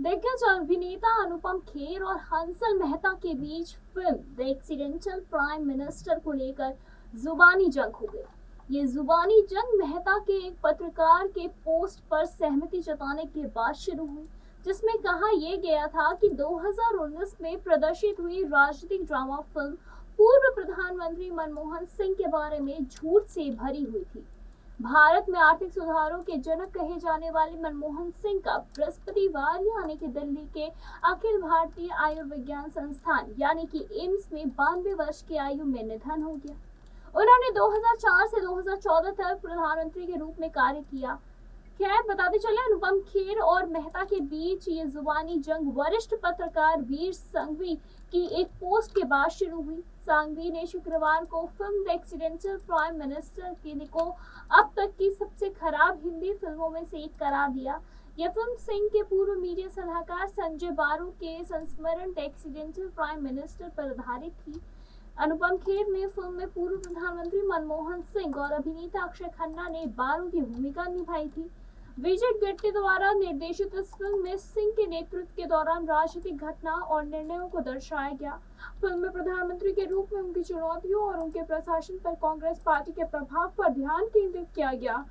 दिग्गज अभिनेता अनुपम खेर और हंसल मेहता के बीच film The Accidental Prime Minister को लेकर जुबानी जंग हो गई। ये जुबानी जंग मेहता के एक पत्रकार के पोस्ट पर सहमति जताने के बाद शुरू हुई, जिसमें कहा यह गया था कि 2019 में प्रदर्शित हुई राजनीतिक ड्रामा फिल्म पूर्व प्रधानमंत्री मनमोहन सिंह के बारे में झूठ से भरी हुई थी। भारत में आर्थिक सुधारों के जनक कहे जाने वाले मनमोहन सिंह का बृहस्पतिवार यानी कि दिल्ली के अखिल भारतीय आयुर्विज्ञान संस्थान यानी कि एम्स में 92 वर्ष की आयु में निधन हो गया। उन्होंने 2004 से 2014 तक प्रधानमंत्री के रूप में कार्य किया। खैर, बताते चले, अनुपम खेर और मेहता के बीच ये जुबानी जंग वरिष्ठ पत्रकार वीर संघवी की एक पोस्ट के बाद शुरू हुई। संघवी ने शुक्रवार को film The Accidental Prime Minister को अब तक की सबसे खराब हिंदी फिल्मों में से एक करार दिया। यह फिल्म सिंह के पूर्व मीडिया सलाहकार संजय बारू के संस्मरण द एक्सीडेंटल प्राइम मिनिस्टर पर आधारित थी। अनुपम खेर ने फिल्म में पूर्व प्रधानमंत्री मनमोहन सिंह और अभिनेता अक्षय खन्ना ने बारू की भूमिका निभाई थी। विजय गेट्टी द्वारा निर्देशित इस फिल्म में सिंह के नेतृत्व के दौरान राजनीतिक घटना और निर्णयों को दर्शाया गया। फिल्म में प्रधानमंत्री के रूप में उनकी चुनौतियों और उनके प्रशासन पर कांग्रेस पार्टी के प्रभाव पर ध्यान केंद्रित किया गया।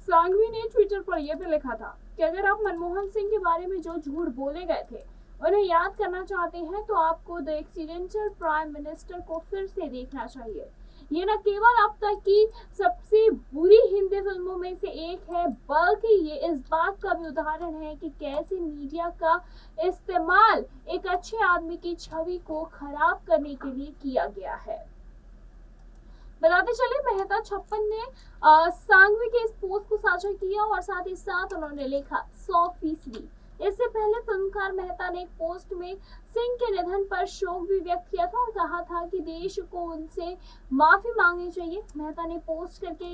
सांघवी ने ट्विटर पर यह भी लिखा था कि अगर आप मनमोहन सिंह के बारे में जो झूठ बोले गए थे उन्हें याद करना चाहते हैं तो आपको द एक्सीडेंटल प्राइम मिनिस्टर को फिर से देखना चाहिए। ये न केवल अब तक की सबसे बुरी हिंदी फिल्मों में से एक है, बल्कि ये इस बात का भी उदाहरण है कि कैसे मीडिया का इस्तेमाल एक अच्छे आदमी की छवि को खराब करने के लिए किया गया है। बताते चले, मेहता 56 ने सांघवी के इस पोस्ट को साझा किया और साथ ही साथ उन्होंने लिखा 100%। इससे पहले फिल्मकार मेहता ने एक पोस्ट में सिंह के निधन पर शोक भी व्यक्त किया था और कहा था कि देश को उनसे माफी मांगनी चाहिए। मेहता ने पोस्ट करके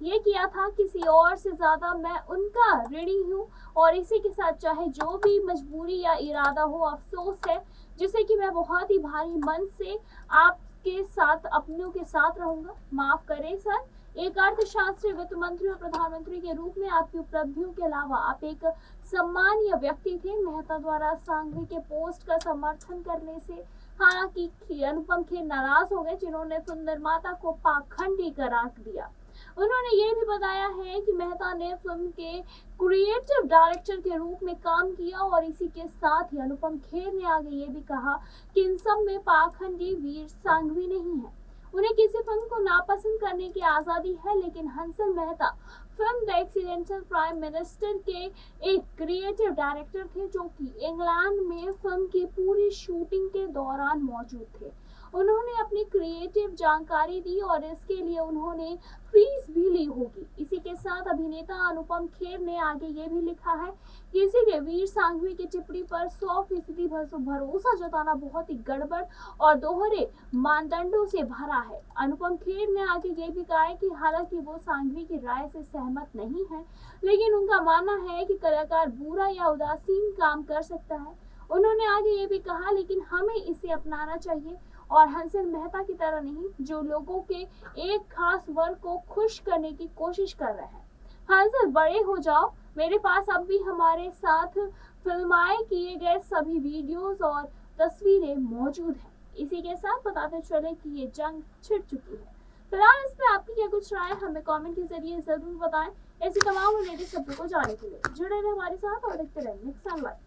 ये किया था, किसी और से ज्यादा मैं उनका ऋणी हूँ और इसी के साथ चाहे जो भी मजबूरी या इरादा हो, अफसोस है जिसे कि मैं बहुत ही भारी मन से आपके साथ अपनों के साथ रहूंगा। माफ करें सर, एक अर्थशास्त्री, वित्त मंत्री और प्रधानमंत्री के रूप में आपकी उपलब्धियों के अलावा आप एक सम्मानीय व्यक्ति थे। मेहता द्वारा सांघवी के पोस्ट का समर्थन करने से हालांकि अनुपम खेर नाराज हो गए, जिन्होंने फिल्म निर्माता को पाखंडी करार दिया। उन्होंने ये भी बताया है कि मेहता ने फिल्म के क्रिएटिव डायरेक्टर के रूप में काम किया और इसी के साथ ही अनुपम खेर ने आगे ये भी कहा कि इन सब में पाखंडी वीर सांघवी नहीं है। उन्हें किसी फिल्म को नापसंद करने की आजादी है, लेकिन Hansal Mehta film The Accidental Prime minister के एक क्रिएटिव डायरेक्टर थे जो कि इंग्लैंड में फिल्म की पूरी शूटिंग के दौरान मौजूद थे। उन्होंने अपनी क्रिएटिव जानकारी दी और इसके लिए उन्होंने फीस भी ली होगी। इसी के साथ अभिनेता अनुपम खेर ने आगे ये भी लिखा है कि इसीलिए वीर सांघवी की टिप्पणी पर 100% भरोसा जताना बहुत ही गड़बड़ और दोहरे मानदंडों से भरा है। अनुपम खेर ने आगे ये भी कहा है कि हालांकि वो सांघवी की राय से सहमत नहीं है, लेकिन उनका मानना है कि कलाकार बुरा या उदासीन काम कर सकता है। उन्होंने आगे ये भी कहा, लेकिन हमें इसे अपनाना चाहिए और हंसल मेहता की तरह नहीं, जो लोगों के एक खास वर्ग को खुश करने की कोशिश कर रहे हैं। हंसल, बड़े हो जाओ। मेरे पास अब भी हमारे साथ फिल्माए किए गए सभी वीडियोस और तस्वीरें मौजूद हैं। इसी के साथ बताते चले कि ये जंग छिड़ चुकी है। फिलहाल इस पे आपकी क्या कुछ राय, हमें कमेंट के जरिए जरूर बताएं। ऐसी तमाम लेटेस्ट खबरों को जानने के लिए जुड़े रहे हमारे साथ और देखते रहे नेक्स्ट टाइम लाइव।